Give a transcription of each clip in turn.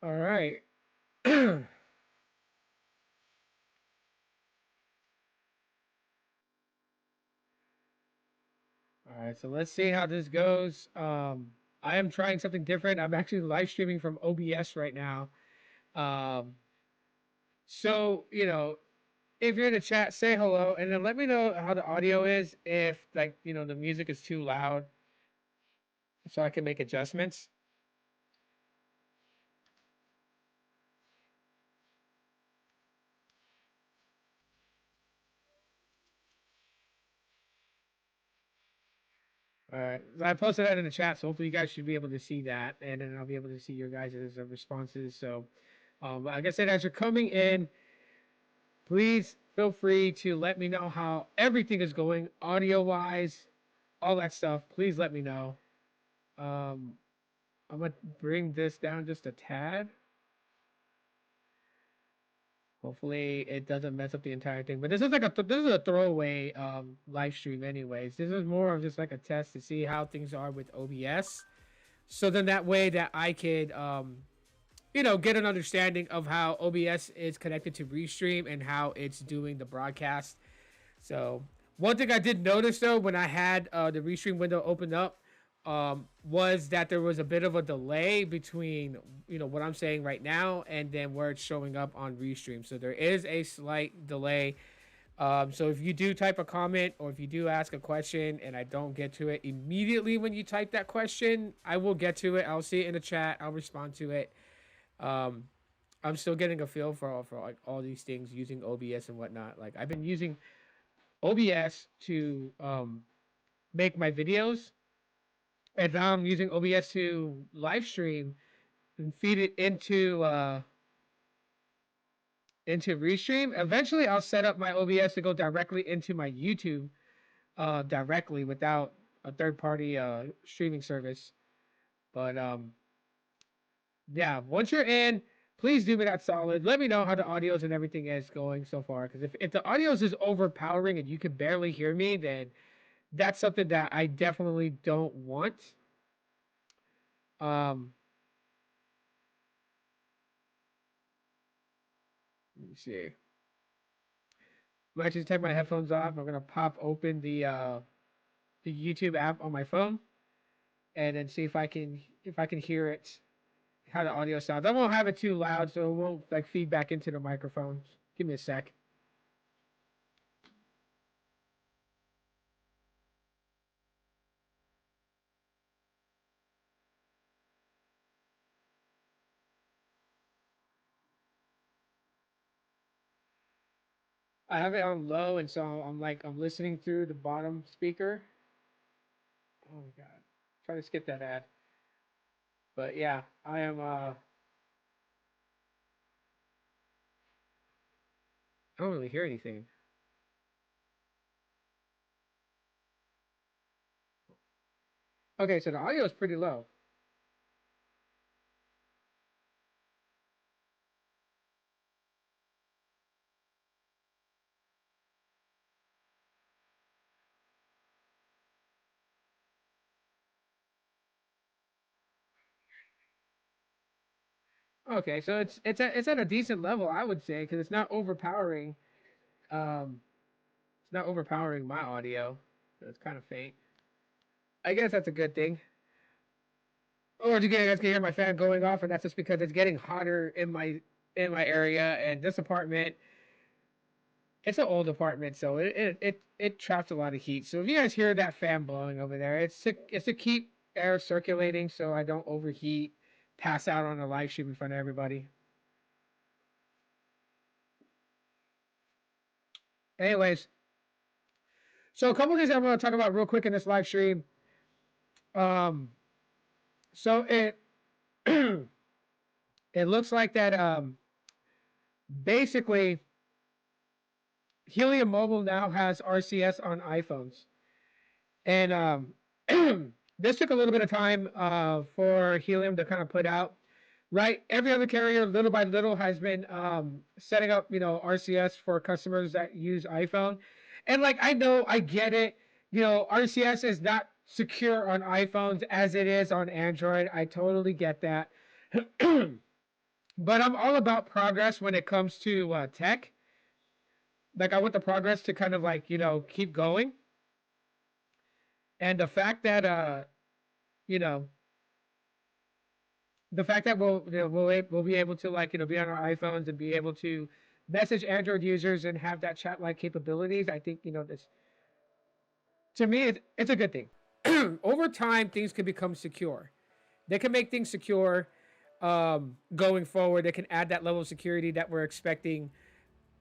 All right. All right. So let's see how this goes. I am trying something different. I'm actually live streaming from OBS right now. Um, so if you're in the chat, say hello, and then let me know how the audio is. If like the music is too loud, so I can make adjustments. All right. I posted that in the chat, so hopefully you guys should be able to see that, and then I'll be able to see your guys' responses. So, like I said, as you're coming in, please feel free to let me know how everything is going, audio wise, all that stuff. Please let me know. Um, I'm gonna bring this down just a tad. Hopefully, it doesn't mess up the entire thing. But this is like this is a throwaway live stream, anyways. This is more of just like a test to see how things are with OBS. So then that way that I could get an understanding of how OBS is connected to Restream and how it's doing the broadcast. So one thing I did notice though when I had the Restream window opened up was that there was a bit of a delay between what I'm saying right now and then where it's showing up on Restream. So there is a slight delay. So if you do type a comment or if you do ask a question and I don't get to it immediately when you type that question, I will get to it. I'll see it in the chat. I'll respond to it. I'm still getting a feel for like all these things using OBS and whatnot. Like I've been using OBS to make my videos, and now I'm using OBS to live stream and feed it into Restream. Eventually, I'll set up my OBS to go directly into my YouTube directly without a third party streaming service. But yeah, once you're in, please do me that solid. Let me know how the audios and everything is going so far. Because if the audios is overpowering and you can barely hear me, then that's something that I definitely don't want. Um, let me see. I'm actually take my headphones off. I'm gonna pop open the YouTube app on my phone and then see if I can hear it, how the audio sounds. I won't have it too loud so it won't like feed back into the microphones. Give me a sec. I have it on low, and so I'm listening through the bottom speaker. Oh my god, try to skip that ad. But yeah, I am. I don't really hear anything. Okay, so the audio is pretty low. Okay, so it's at a decent level, I would say, because it's not overpowering. It's not overpowering my audio. So it's kind of faint. I guess that's a good thing. Or you guys can hear my fan going off, and that's just because it's getting hotter in my area. And this apartment, it's an old apartment, so it traps a lot of heat. So if you guys hear that fan blowing over there, it's to keep air circulating so I don't overheat, pass out on a live stream in front of everybody. Anyways, so a couple things I'm going to talk about real quick in this live stream. Um, so it looks like that basically Helium Mobile now has RCS on iPhones, and this took a little bit of time for Helium to kind of put out. Right, every other carrier, little by little, has been setting up, RCS for customers that use iPhone, and like I know, I get it. RCS is not secure on iPhones as it is on Android. I totally get that. But I'm all about progress when it comes to tech. Like I want the progress to kind of like keep going, and the fact that you know the fact that we'll be able to like be on our iPhones and be able to message Android users and have that chat like capabilities. I think this to me it's a good thing. Over time, things can become secure. They can make things secure going forward. They can add that level of security that we're expecting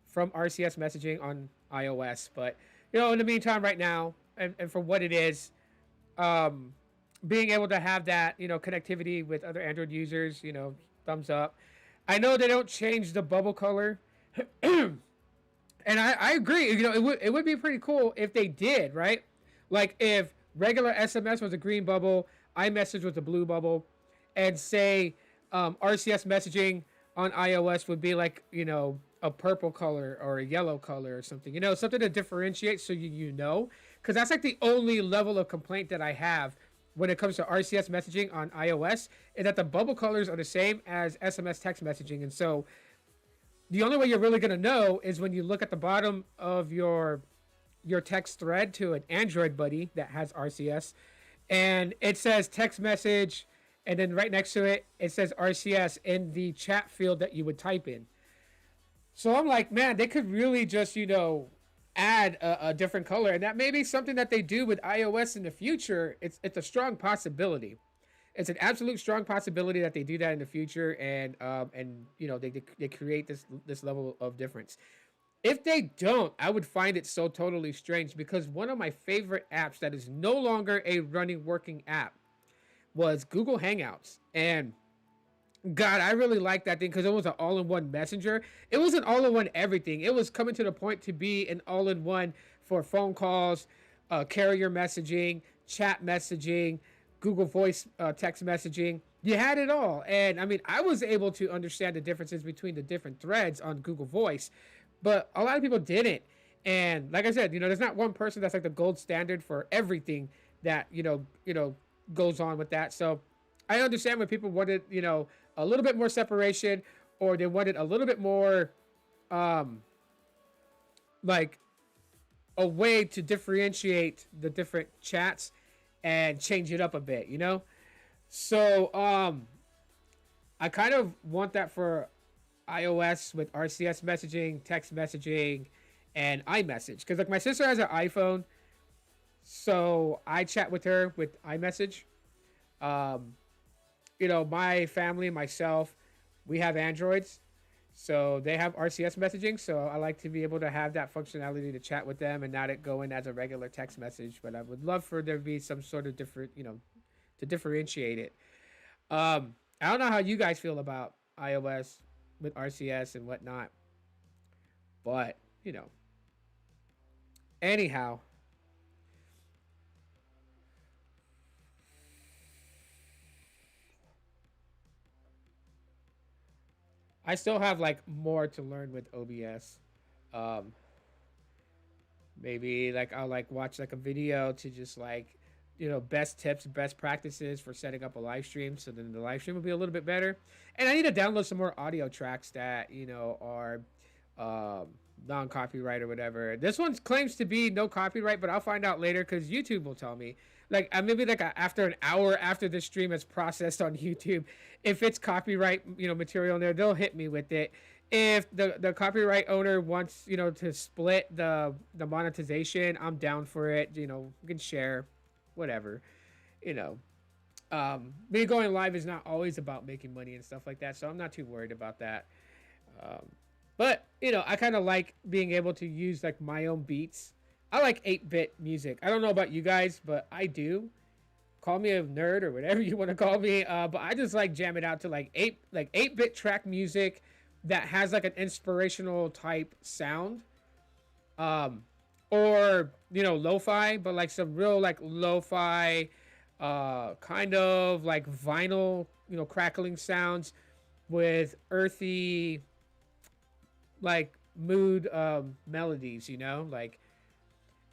from RCS messaging on iOS. But in the meantime, right now, and for what it is, um, being able to have that connectivity with other Android users, thumbs up. I know they don't change the bubble color, and I agree. It would be pretty cool if they did, right? Like if regular SMS was a green bubble, iMessage was a blue bubble, and say RCS messaging on iOS would be like a purple color or a yellow color or something. Something to differentiate so because that's like the only level of complaint that I have when it comes to RCS messaging on iOS is that the bubble colors are the same as SMS text messaging, and so the only way you're really going to know is when you look at the bottom of your text thread to an Android buddy that has RCS, and it says text message, and then right next to it it says RCS in the chat field that you would type in. So I'm like, man, they could really just add a different color, and that may be something that they do with iOS in the future. It's a strong possibility. It's an absolute strong possibility that they do that in the future, and they create this level of difference. If they don't, I would find it so totally strange because one of my favorite apps that is no longer a running working app was Google Hangouts. And God, I really like that thing because it was an all-in-one messenger. It was an all-in-one everything. It was coming to the point to be an all-in-one for phone calls, carrier messaging, chat messaging, Google Voice text messaging. You had it all. And I mean, I was able to understand the differences between the different threads on Google Voice, but a lot of people didn't. And like I said, there's not one person that's like the gold standard for everything that goes on with that. So I understand when people wanted a little bit more separation, or they wanted a little bit more like a way to differentiate the different chats and change it up a bit. So I kind of want that for iOS with RCS messaging, text messaging, and iMessage. Because like my sister has an iPhone, so I chat with her with iMessage. Um, my family, myself, we have Androids, so they have RCS messaging. So I like to be able to have that functionality to chat with them and not it go in as a regular text message. But I would love for there to be some sort of different, to differentiate it. I don't know how you guys feel about iOS with RCS and whatnot, but anyhow, I still have like more to learn with OBS. Um, Maybe like I'll like watch like a video to just like best tips, best practices for setting up a live stream, so then the live stream will be a little bit better. And I need to download some more audio tracks that are um, non-copyright or whatever. This one claims to be no copyright, but I'll find out later because YouTube will tell me. Like maybe like after an hour after the stream is processed on YouTube, if it's copyright material in there, they'll hit me with it. If the copyright owner wants to split the monetization, I'm down for it. We can share, whatever. You know, me going live is not always about making money and stuff like that, so I'm not too worried about that. Um, but I kind of like being able to use like my own beats. I like 8-bit music. I don't know about you guys, but I do. Call me a nerd or whatever you want to call me. But I just like jam it out to like 8-bit track music that has like an inspirational type sound. Um, or lo-fi, but like some real like lo-fi, kind of like vinyl, crackling sounds with earthy like mood melodies. Like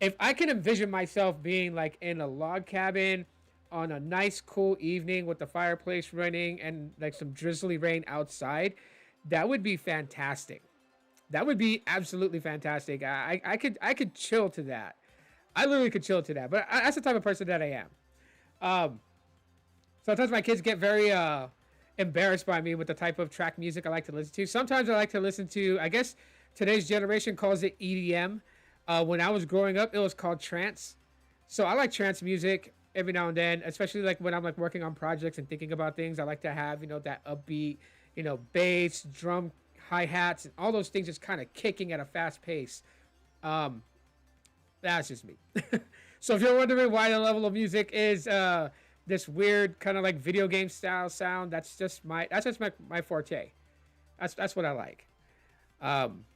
if I can envision myself being like in a log cabin on a nice cool evening with the fireplace running and like some drizzly rain outside, that would be fantastic. That would be absolutely fantastic. I could chill to that. I literally could chill to that. But that's the type of person that I am. Um, Sometimes my kids get very embarrassed by me with the type of track music I like to listen to. Sometimes I like to listen to, I guess today's generation calls it EDM. When I was growing up, it was called trance. So I like trance music every now and then, especially like when I'm like working on projects and thinking about things. I like to have, that upbeat, bass, drum, hi-hats, and all those things just kind of kicking at a fast pace. Um, that's just me. So if you're wondering why the level of music is this weird kind of like video game style sound, that's just my forte. That's what I like. Um,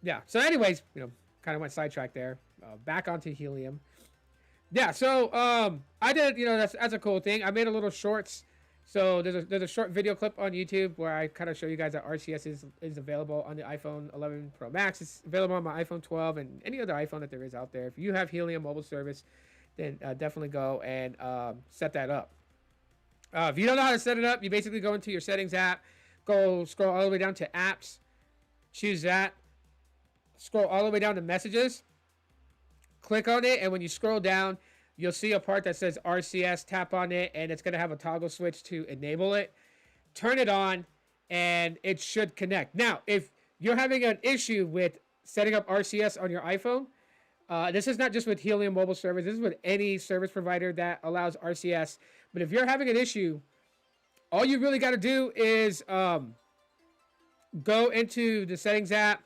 yeah. So anyways, kind of went sidetracked there. Back onto Helium. Yeah. So I did, that's a cool thing. I made a little shorts. So there's a short video clip on YouTube where I kind of show you guys that RCS is available on the iPhone 11 Pro Max. It's available on my iPhone 12 and any other iPhone that there is out there. If you have Helium mobile service, then definitely go and set that up. If you don't know how to set it up, you basically go into your settings app, go scroll all the way down to apps, choose that, scroll all the way down to messages, click on it, and when you scroll down, you'll see a part that says RCS. Tap on it, and it's going to have a toggle switch to enable it. Turn it on, and it should connect. Now, if you're having an issue with setting up RCS on your iPhone, this is not just with Helium mobile service. This is with any service provider that allows RCS. But if you're having an issue, all you really got to do is go into the settings app,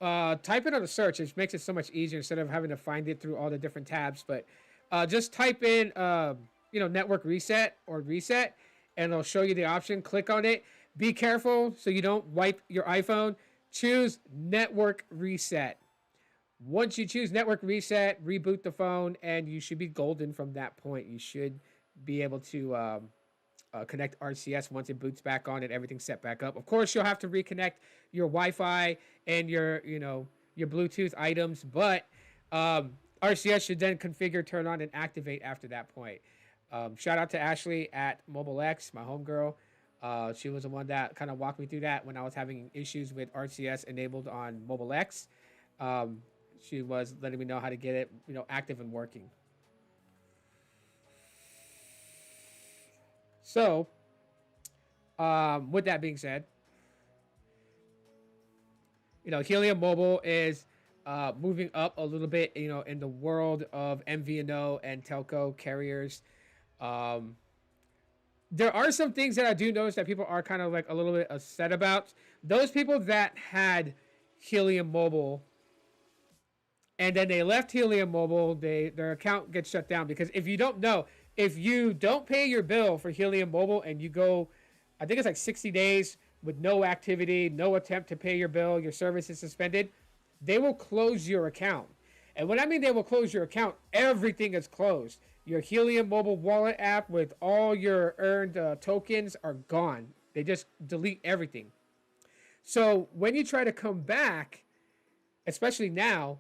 type it on a search. It makes it so much easier instead of having to find it through all the different tabs. But just type in, network reset or reset, and it'll show you the option. Click on it. Be careful so you don't wipe your iPhone. Choose network reset. Once you choose network reset, reboot the phone, and you should be golden from that point. You should be able to connect RCS once it boots back on and everything's set back up. Of course, you'll have to reconnect your Wi-Fi and your Bluetooth items, but RCS should then configure, turn on, and activate after that point. Shout out to Ashley at Mobile X, my homegirl. She was the one that kind of walked me through that when I was having issues with RCS enabled on Mobile X. She was letting me know how to get it, active and working. So, with that being said, Helium Mobile is moving up a little bit, in the world of MVNO and telco carriers. There are some things that I do notice that people are kind of like a little bit upset about. Those people that had Helium Mobile and then they left Helium Mobile, their account gets shut down. Because if you don't know, if you don't pay your bill for Helium Mobile and you go, I think it's like 60 days with no activity, no attempt to pay your bill, your service is suspended, they will close your account. And when I mean they will close your account, everything is closed. Your Helium Mobile wallet app with all your earned tokens are gone. They just delete everything. So when you try to come back, especially now,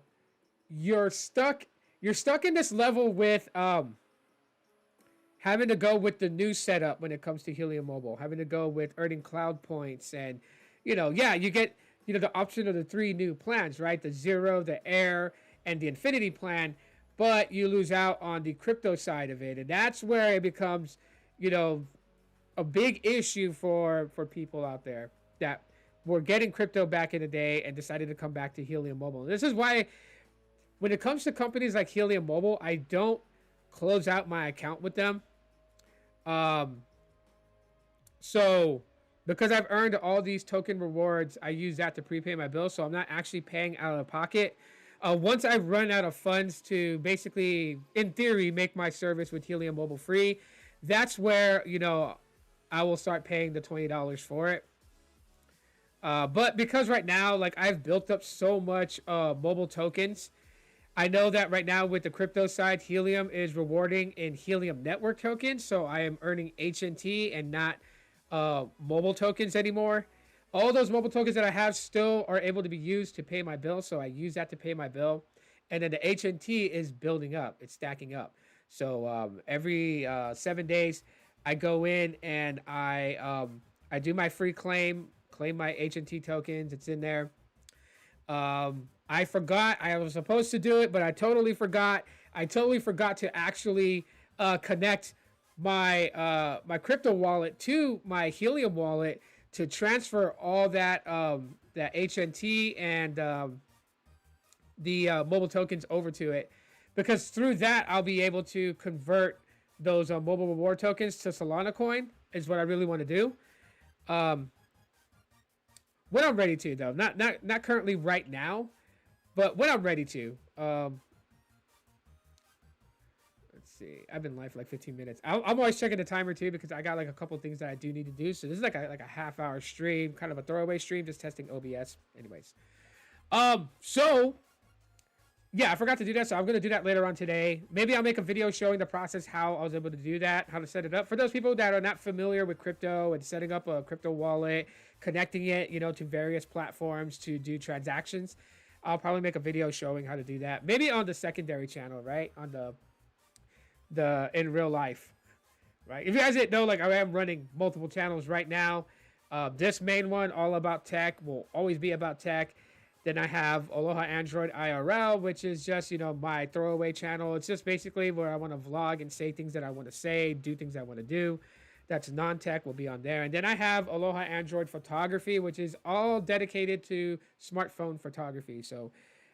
you're stuck in this level with having to go with the new setup when it comes to Helium Mobile, having to go with earning cloud points, and you get the option of the 3 new plans, right? The Zero, the Air, and the Infinity plan, but you lose out on the crypto side of it, and that's where it becomes a big issue for people out there that were getting crypto back in the day and decided to come back to Helium Mobile. And this is why when it comes to companies like Helium Mobile, I don't close out my account with them. So because I've earned all these token rewards, I use that to prepay my bill. So I'm not actually paying out of pocket. Once I run out of funds to basically, in theory, make my service with Helium Mobile free, that's where, I will start paying the $20 for it. But because right now, like, I've built up so much mobile tokens, I know that right now with the crypto side, Helium is rewarding in Helium network tokens. So I am earning HNT and not mobile tokens anymore. All those mobile tokens that I have still are able to be used to pay my bill. So I use that to pay my bill. And then the HNT is building up. It's stacking up. So every 7 days, I go in and I do my free claim my HNT tokens. It's in there. I forgot I was supposed to do it, but I totally forgot. I totally forgot to actually connect my crypto wallet to my Helium wallet to transfer all that HNT and the mobile tokens over to it, because through that I'll be able to convert those mobile reward tokens to Solana coin. Is what I really want to do. Um, when I'm ready to, though, not currently right now, but when I'm ready to. Let's see. I've been live for like 15 minutes. I'm always checking the timer too, because I got like a couple things that I do need to do. So this is like a half-hour stream, kind of a throwaway stream, just testing OBS. Anyways, so yeah, I forgot to do that, so I'm going to do that later on today. Maybe I'll make a video showing the process, how I was able to do that, how to set it up. For those people that are not familiar with crypto and setting up a crypto wallet, connecting it, to various platforms to do transactions, I'll probably make a video showing how to do that. Maybe on the secondary channel, right? On the in real life, right? If you guys didn't know, like, I am running multiple channels right now. This main one, all about tech, will always be about tech. Then I have Aloha Android IRL, which is just, my throwaway channel. It's just basically where I want to vlog and say things that I want to say, do things I want to do. That's non-tech, will be on there. And then I have Aloha Android Photography, which is all dedicated to smartphone photography. So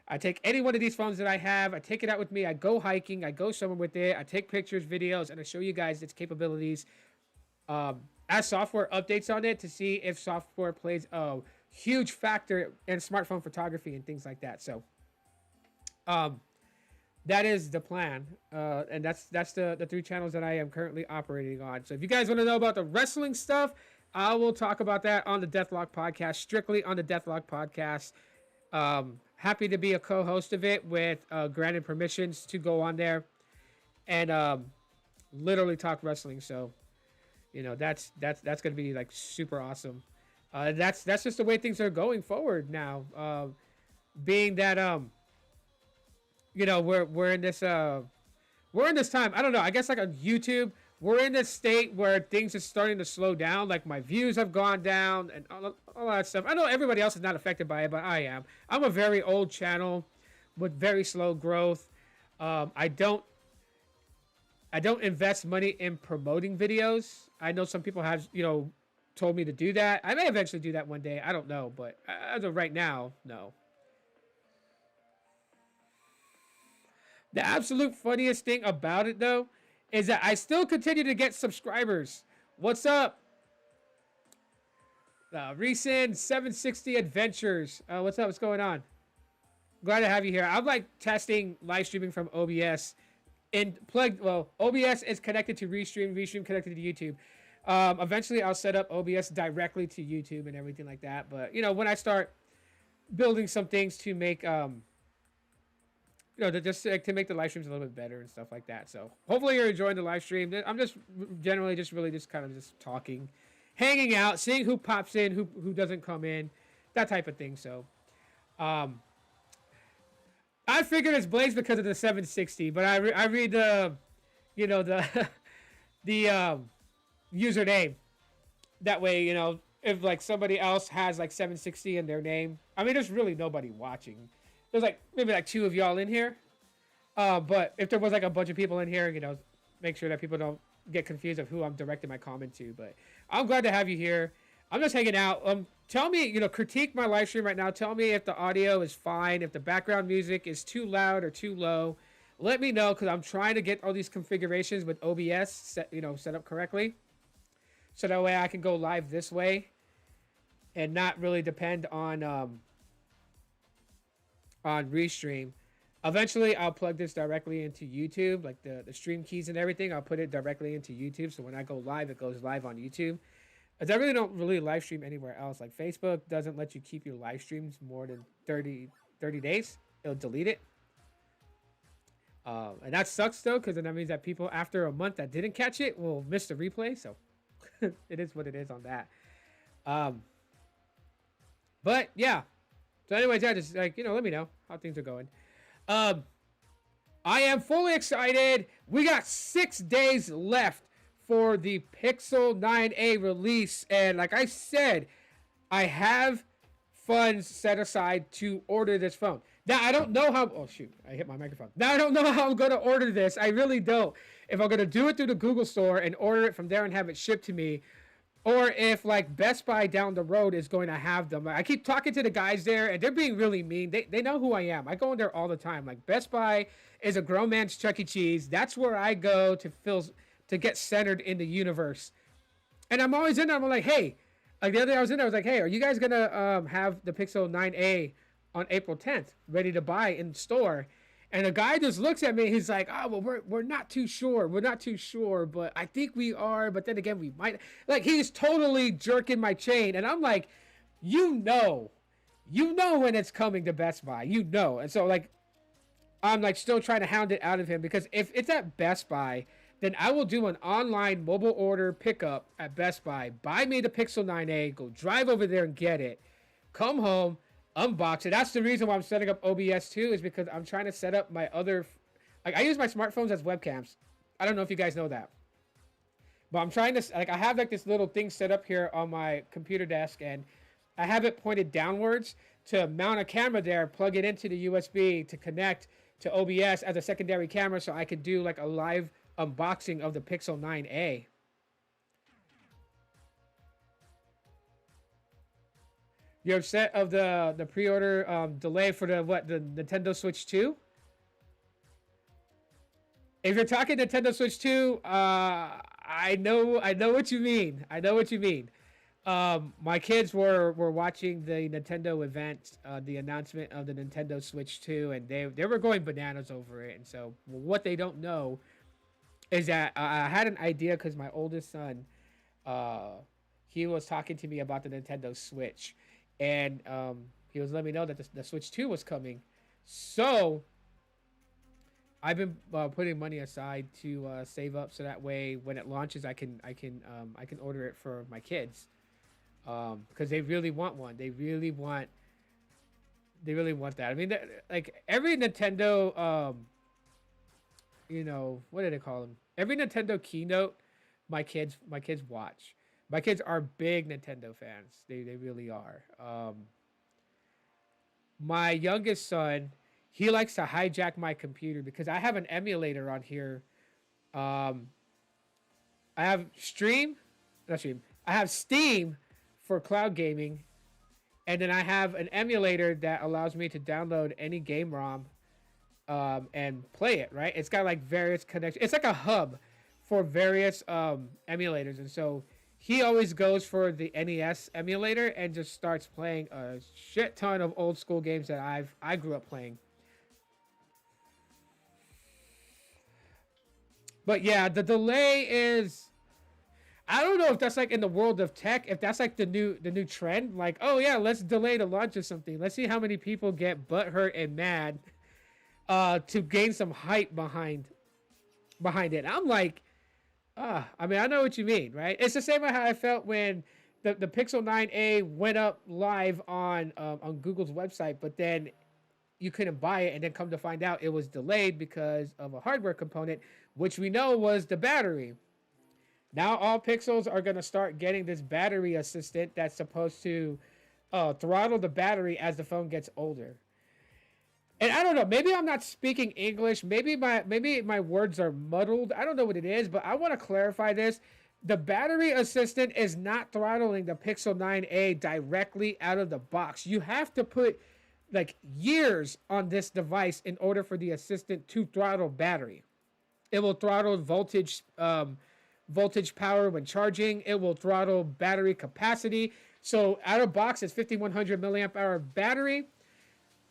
I take any one of these phones that I have, I take it out with me, I go hiking, I go somewhere with it, I take pictures, videos, and I show you guys its capabilities. As software updates on it to see if software plays a huge factor in smartphone photography and things like that. So that is the plan, and that's the three channels that I am currently operating on. So if you guys want to know about the wrestling stuff, I will talk about that on the Deathlock podcast, strictly on the Deathlock podcast. Happy to be a co-host of it with granted permissions to go on there and literally talk wrestling. So that's gonna be like super awesome. That's just the way things are going forward now. Being that we're in this time. I don't know. I guess like on YouTube, we're in this state where things are starting to slow down. Like my views have gone down and all that stuff. I know everybody else is not affected by it, but I am. I'm a very old channel with very slow growth. I don't invest money in promoting videos. I know some people have told me to do that. I may eventually do that one day. I don't know, but as of right now, no. The absolute funniest thing about it, though, is that I still continue to get subscribers. What's up? Recent 760 Adventures. What's up? What's going on? Glad to have you here. I'm like testing live streaming from OBS. OBS is connected to Restream. Restream connected to YouTube. Eventually, I'll set up OBS directly to YouTube and everything like that. But when I start building some things to make to make the live streams a little bit better and stuff like that. So hopefully you're enjoying the live stream. I'm just generally really kind of just talking, hanging out, seeing who pops in, who doesn't come in, that type of thing. So I figured it's Blaze because of the 760, but I read the the username. That way, if like somebody else has like 760 in their name, I mean, there's really nobody watching. There's like maybe like 2 of y'all in here. But if there was like a bunch of people in here, make sure that people don't get confused of who I'm directing my comment to. But I'm glad to have you here. I'm just hanging out. Tell me, critique my live stream right now. Tell me if the audio is fine, if the background music is too loud or too low. Let me know, because I'm trying to get all these configurations with OBS set up correctly, so that way I can go live this way and not really depend on Restream. Eventually, I'll plug this directly into YouTube, like the stream keys and everything. I'll put it directly into YouTube, so when I go live, it goes live on YouTube. As I really don't live stream anywhere else. Like Facebook doesn't let you keep your live streams more than 30 days. It'll delete it. And that sucks though, because then that means that people after a month that didn't catch it will miss the replay. So it is what it is on that. But yeah. So anyways, yeah, just like, let me know how things are going. I am fully excited. We got 6 days left for the Pixel 9a release. And like I said, I have funds set aside to order this phone. Now, I don't know how. Oh, shoot. I hit my microphone. Now, I don't know how I'm going to order this. I really don't. If I'm going to do it through the Google store and order it from there and have it shipped to me, or if like Best Buy down the road is going to have them. I keep talking to the guys there and they're being really mean. They know who I am. I go in there all the time. Like Best Buy is a grown man's Chuck E. Cheese. That's where I go to get centered in the universe. And I'm always in there. I'm like, hey, like the other day I was in there. I was like, hey, are you guys gonna have the Pixel 9a on April 10th ready to buy in store? And the guy just looks at me. He's like, "Oh, well, we're not too sure. We're not too sure, but I think we are. But then again, we might." Like he's totally jerking my chain, and I'm like, you know when it's coming to Best Buy, you know. And so like, I'm like still trying to hound it out of him because if it's at Best Buy, then I will do an online mobile order pickup at Best Buy. Buy me the Pixel 9a, go drive over there and get it, come home, unbox it. That's the reason why I'm setting up OBS too, is because I'm trying to set up my other, like I use my smartphones as webcams. I don't know if you guys know that, but I'm trying to, like I have like this little thing set up here on my computer desk and I have it pointed downwards to mount a camera there, plug it into the USB to connect to OBS as a secondary camera so I could do like a live unboxing of the Pixel 9a. You're upset of the pre-order delay for the Nintendo Switch 2? If you're talking Nintendo Switch 2, I know what you mean. I know what you mean. My kids were watching the Nintendo event, the announcement of the Nintendo Switch 2, and they were going bananas over it. And so what they don't know is that I had an idea because my oldest son, he was talking to me about the Nintendo Switch. And he was letting me know that the Switch 2 was coming. So I've been putting money aside to save up so that way when it launches, I can order it for my kids because they really want one. They really want that. I mean, like every Nintendo, you know, what do they call them? Every Nintendo keynote, my kids watch. My kids are big Nintendo fans. They really are. My youngest son, he likes to hijack my computer because I have an emulator on here. I have I have Steam for cloud gaming, and then I have an emulator that allows me to download any game ROM and play it. Right? It's got like various connections. It's like a hub for various emulators, and so he always goes for the NES emulator and just starts playing a shit ton of old school games that I grew up playing. But yeah, the delay is, I don't know if that's like in the world of tech, if that's like the new trend, like, oh yeah, let's delay the launch of something. Let's see how many people get butthurt and mad to gain some hype behind it. I'm like, I mean, I know what you mean, right? It's the same way how I felt when the Pixel 9a went up live on Google's website, but then you couldn't buy it, and then come to find out it was delayed because of a hardware component, which we know was the battery. Now all Pixels are going to start getting this battery assistant that's supposed to throttle the battery as the phone gets older. And I don't know, maybe I'm not speaking English. Maybe my words are muddled. I don't know what it is, but I want to clarify this. The battery assistant is not throttling the Pixel 9a directly out of the box. You have to put like years on this device in order for the assistant to throttle battery. It will throttle voltage power when charging. It will throttle battery capacity. So out of box, it's 5100 milliamp hour battery.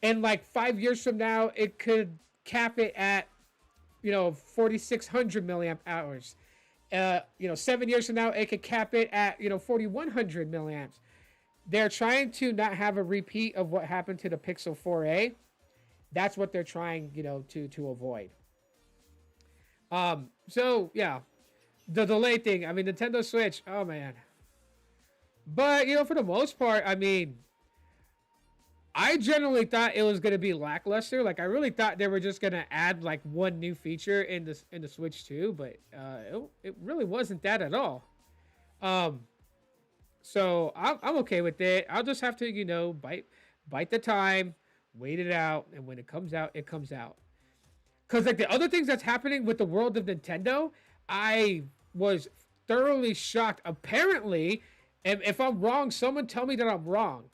And like 5 years from now, it could cap it at, 4,600 milliamp hours. 7 years from now, it could cap it at, 4,100 milliamps. They're trying to not have a repeat of what happened to the Pixel 4a. That's what they're trying, to avoid. So yeah, the delay thing. I mean, Nintendo Switch. Oh man. But for the most part, I mean, I generally thought it was gonna be lackluster. Like I really thought they were just gonna add like one new feature in the Switch 2, but it really wasn't that at all. Um, so I'm okay with it. I'll just have to bite the time, wait it out, and when it comes out, it comes out. Because like the other things that's happening with the world of Nintendo, I was thoroughly shocked. Apparently, and if I'm wrong, someone tell me that I'm wrong.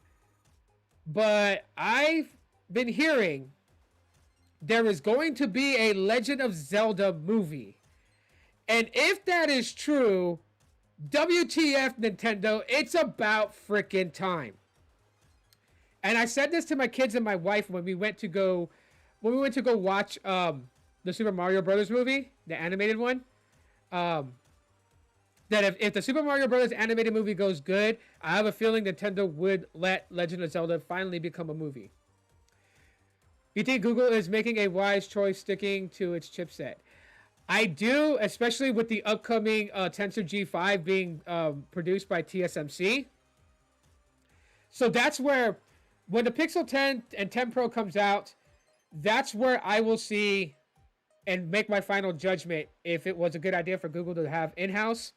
But I've been hearing there is going to be a Legend of Zelda movie. And if that is true, WTF Nintendo, it's about freaking time. And I said this to my kids and my wife when we went to go watch the Super Mario Brothers movie, the animated one. Um, that if the Super Mario Brothers animated movie goes good, I have a feeling Nintendo would let Legend of Zelda finally become a movie. You think Google is making a wise choice sticking to its chipset? I do, especially with the upcoming Tensor G5 being produced by TSMC. So that's where, when the Pixel 10 and 10 Pro comes out, that's where I will see and make my final judgment if it was a good idea for Google to have in-house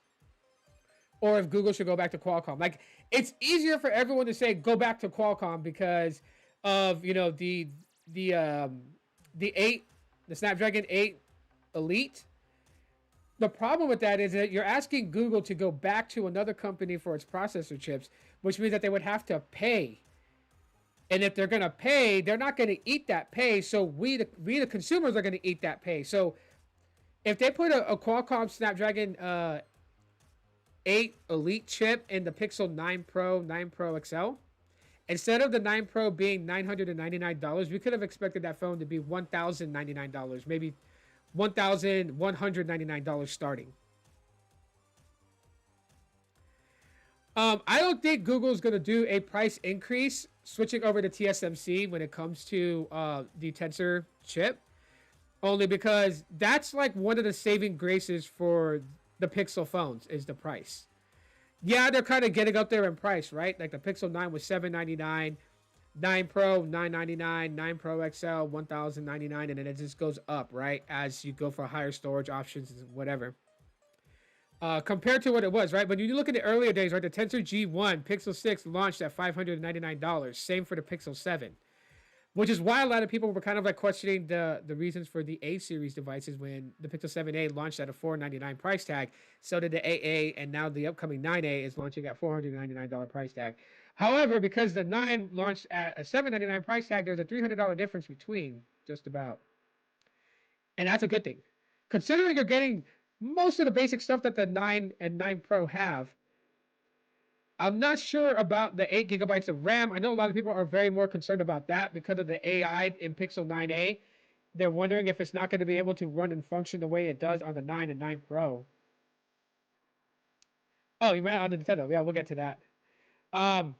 or if Google should go back to Qualcomm. Like, it's easier for everyone to say go back to Qualcomm because of the Snapdragon 8 Elite. The problem with that is that you're asking Google to go back to another company for its processor chips, which means that they would have to pay. And if they're going to pay, they're not going to eat that pay. So we the consumers are going to eat that pay. So if they put a Qualcomm Snapdragon 8 Elite chip in the Pixel 9 Pro, 9 Pro XL, instead of the 9 Pro being $999, we could have expected that phone to be $1,099, maybe $1,199 starting. I don't think Google's going to do a price increase switching over to TSMC when it comes to the Tensor chip, only because that's like one of the saving graces for the Pixel phones is the price. Yeah, they're kind of getting up there in price, right? Like the Pixel 9 was $799, 9 Pro $999, 9 Pro XL $1,099, and then it just goes up, right, as you go for higher storage options and whatever. Compared to what it was, right? When you look at the earlier days, right, the Tensor G1 Pixel 6 launched at $599. Same for the Pixel 7, which is why a lot of people were kind of like questioning the reasons for the A series devices when the Pixel 7a launched at a $499 price tag. So did the AA, and now the upcoming 9A is launching at $499 price tag. However, because the 9 launched at a $799 price tag, there's a $300 difference between, just about. And that's a good thing. Considering you're getting most of the basic stuff that the 9 and 9 Pro have, I'm not sure about the 8 gigabytes of RAM. I know a lot of people are very more concerned about that because of the AI in Pixel 9a. They're wondering if it's not going to be able to run and function the way it does on the 9 and 9 Pro. Oh, you ran on the Nintendo. Yeah, we'll get to that. Um,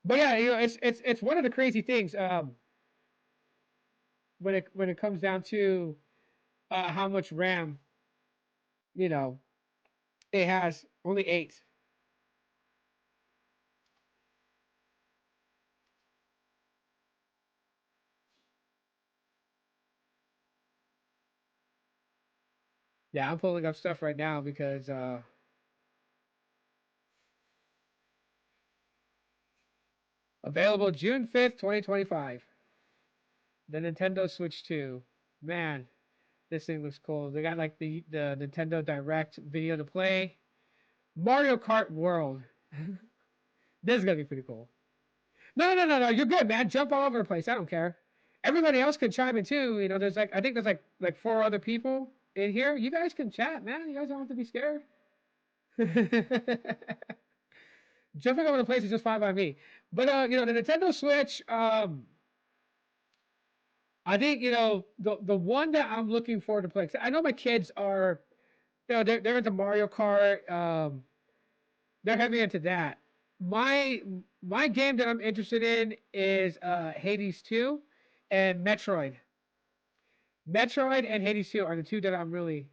but yeah, it's one of the crazy things when it comes down to how much RAM, you know, it has. Only 8. Yeah, I'm pulling up stuff right now because available June 5th, 2025. The Nintendo Switch 2. Man, this thing looks cool. They got like the Nintendo Direct video to play. Mario Kart World. This is gonna be pretty cool. No. You're good, man. Jump all over the place. I don't care. Everybody else can chime in too. You know, there's like I think there's like 4 other people in here. You guys can chat, man. You guys don't have to be scared. Jumping over the place is just fine by me. But the Nintendo Switch, I think the one that I'm looking forward to play. 'Cause I know my kids are, they're into Mario Kart. They're heavy into that. My my game that I'm interested in is Hades 2 and Metroid. Metroid and Hades 2 are the two that I'm really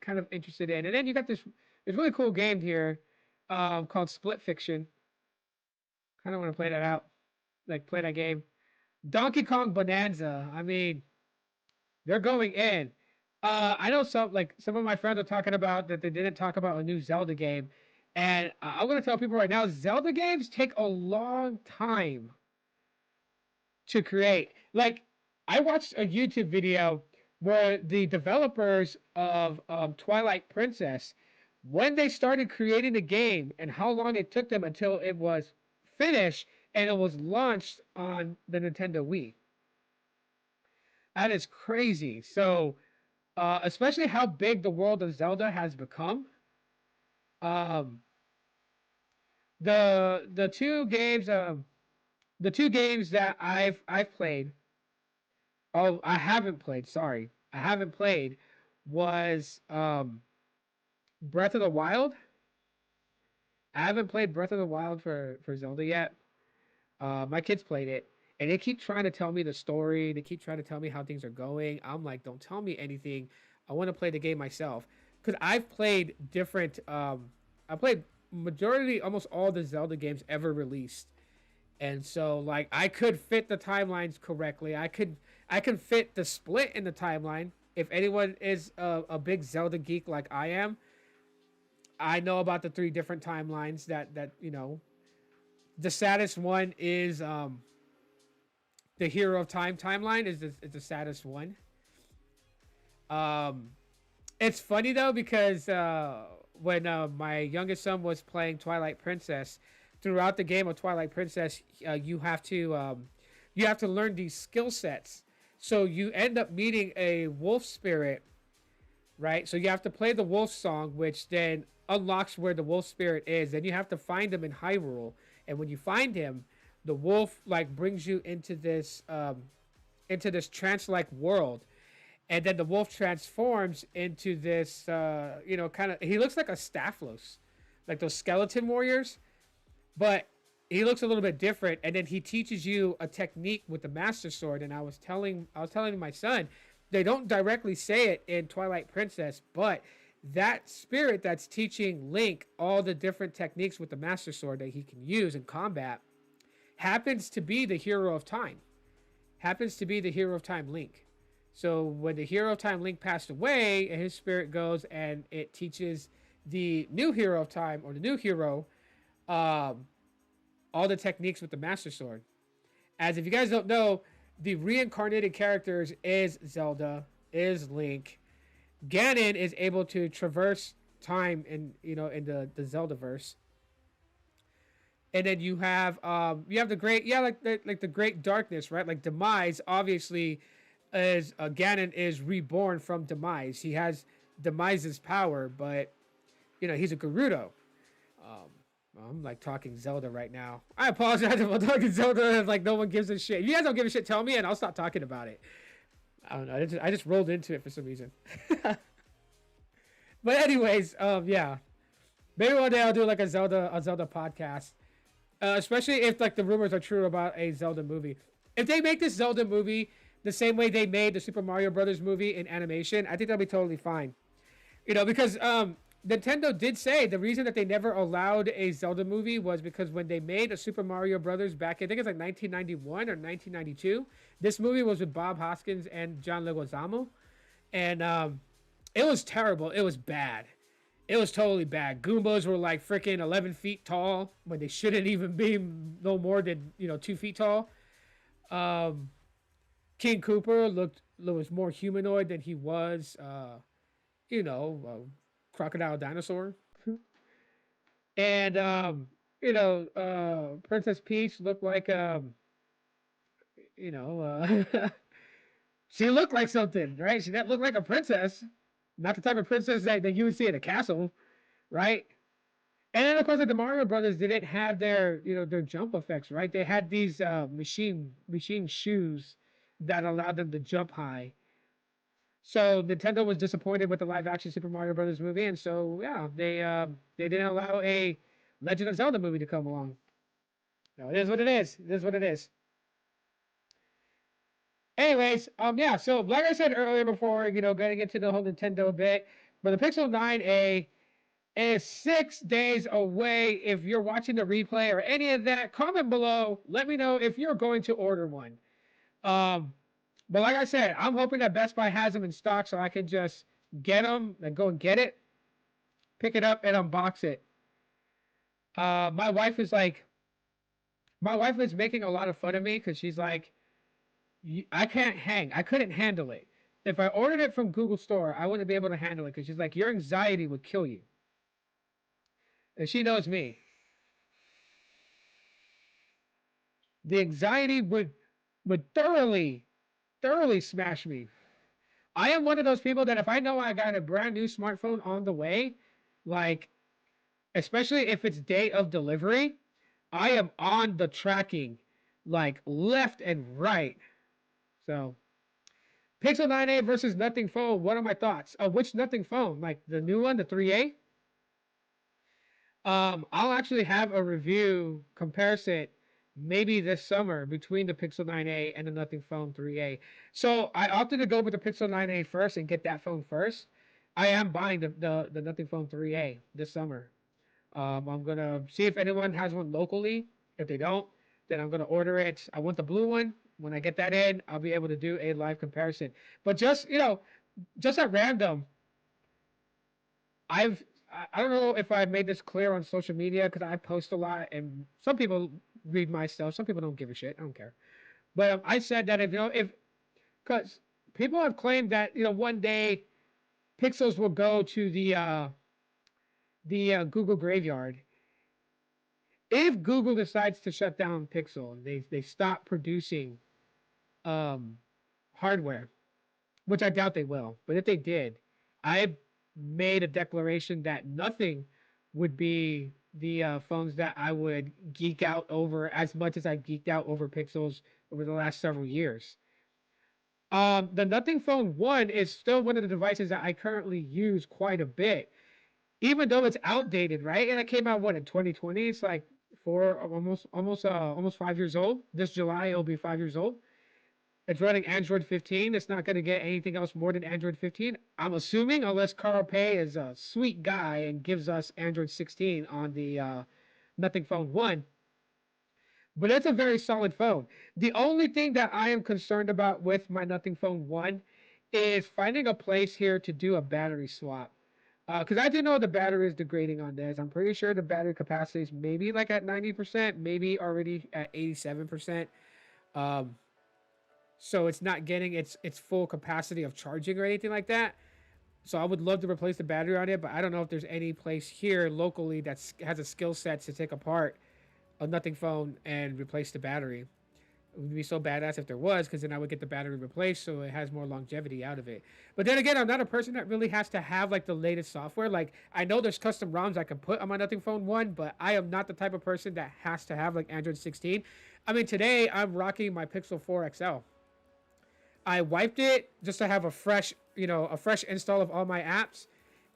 kind of interested in. And then you got this really cool game here called Split Fiction. Kind of want to play that out. like play that game. Donkey Kong Bonanza. I mean, they're going in. I know some of my friends are talking about that they didn't talk about a new Zelda game, and I'm gonna tell people right now, Zelda games take a long time to create. Like, I watched a YouTube video where the developers of Twilight Princess, when they started creating the game and how long it took them until it was finished and it was launched on the Nintendo Wii. That is crazy. So, especially how big the world of Zelda has become. Um, the two games the two games that I've played. Oh, I haven't played. Sorry, I haven't played. Was Breath of the Wild. I haven't played Breath of the Wild for Zelda yet. My kids played it, and they keep trying to tell me the story. They keep trying to tell me how things are going. I'm like, don't tell me anything. I want to play the game myself because I've played different. I played majority, almost all the Zelda games ever released, and so like I could fit the timelines correctly. I could fit the split in the timeline. If anyone is a big Zelda geek like I am, I know about the three different timelines that you know. The saddest one is the Hero of Time timeline is the saddest one. Um, it's funny though because when my youngest son was playing Twilight Princess, throughout the game of Twilight Princess, you have to learn these skill sets. So you end up meeting a wolf spirit, right? So you have to play the wolf song, which then unlocks where the wolf spirit is. Then you have to find him in Hyrule, and when you find him, the wolf like brings you into this trance-like world, and then the wolf transforms into this kind of he looks like a Staphlos, like those skeleton warriors, but he looks a little bit different. And then he teaches you a technique with the Master Sword. And I was telling my son, they don't directly say it in Twilight Princess, but that spirit that's teaching Link all the different techniques with the Master Sword that he can use in combat happens to be the Hero of Time. Happens to be the Hero of Time Link. So when the Hero of Time Link passed away, his spirit goes and it teaches the new Hero of Time, or the new hero, um, all the techniques with the Master Sword. As if you guys don't know, the reincarnated characters is Zelda, is Link. Ganon is able to traverse time in the Zelda verse. And then you have the great, like the great darkness, right? Like Demise obviously is Ganon is reborn from Demise. He has Demise's power, but he's a Gerudo. Um, I'm like talking Zelda right now. I apologize if I'm talking Zelda if like no one gives a shit. If you guys don't give a shit, tell me and I'll stop talking about it. I don't know. I just rolled into it for some reason. But anyways, yeah. Maybe one day I'll do like a Zelda podcast. Especially if like the rumors are true about a Zelda movie. If they make this Zelda movie the same way they made the Super Mario Brothers movie in animation, I think that'll be totally fine. Because Nintendo did say the reason that they never allowed a Zelda movie was because when they made a Super Mario Brothers back, I think it's like 1991 or 1992, this movie was with Bob Hoskins and John Leguizamo, and it was terrible. It was bad. It was totally bad. Goombas were like freaking 11 feet tall when they shouldn't even be no more than 2 feet tall. Um, King Koopa was more humanoid than he was, crocodile dinosaur. And Princess Peach looked like you know, she looked like something, right? She didn't look like a princess, not the type of princess that you would see in a castle, right? And then of course, like the Mario Brothers didn't have their jump effects, right? They had these machine shoes that allowed them to jump high. So Nintendo was disappointed with the live action Super Mario Brothers movie, and so yeah, they didn't allow a Legend of Zelda movie to come along. No, it is what it is. It is what it is. Anyways, yeah. So like I said earlier, before getting into the whole Nintendo bit, but the Pixel 9a, is 6 days away. If you're watching the replay or any of that, comment below. Let me know if you're going to order one. Um, but like I said, I'm hoping that Best Buy has them in stock so I can just get them and go and get it, pick it up, and unbox it. My wife is like, my wife is making a lot of fun of me because she's like, I can't hang. I couldn't handle it. If I ordered it from Google Store, I wouldn't be able to handle it because she's like, your anxiety would kill you. And she knows me. The anxiety would thoroughly smash me. I am one of those people that if I know I got a brand new smartphone on the way, like especially if it's day of delivery, I am on the tracking like left and right. So Pixel 9a versus Nothing phone. What are my thoughts? Which Nothing phone? Like the new one, the 3a? I'll actually have a review comparison maybe this summer between the Pixel 9a and the Nothing Phone 3a. So I opted to go with the Pixel 9a first and get that phone first. I am buying the Nothing Phone 3a this summer. I'm gonna see if anyone has one locally. If they don't, then I'm gonna order it. I want the blue one. When I get that in, I'll be able to do a live comparison. But just just at random, I've I don't know if I made this clear on social media because I post a lot and some people read my stuff. Some people don't give a shit. I don't care. But I said that if because people have claimed that one day Pixels will go to the Google graveyard. If Google decides to shut down Pixel, they stop producing um, hardware, which I doubt they will. But if they did, I made a declaration that nothing would be the phones that I would geek out over as much as I geeked out over Pixels over the last several years. The Nothing Phone 1 is still one of the devices that I currently use quite a bit, even though it's outdated, right? And it came out what in 2020. It's like almost 5 years old. This July it'll be 5 years old. It's running Android 15. It's not going to get anything else more than Android 15. I'm assuming, unless Carl Pei is a sweet guy and gives us Android 16 on the Nothing Phone 1. But it's a very solid phone. The only thing that I am concerned about with my Nothing Phone 1 is finding a place here to do a battery swap. Because I do know the battery is degrading on this. I'm pretty sure the battery capacity is maybe like at 90%, maybe already at 87%. Um, so it's not getting its full capacity of charging or anything like that. So I would love to replace the battery on it, but I don't know if there's any place here locally that has a skill set to take apart a Nothing Phone and replace the battery. It would be so badass if there was, because then I would get the battery replaced so it has more longevity out of it. But then again, I'm not a person that really has to have like the latest software. Like I know there's custom ROMs I can put on my Nothing Phone 1, but I am not the type of person that has to have like Android 16. I mean, today I'm rocking my Pixel 4 XL. I wiped it just to have a fresh install of all my apps,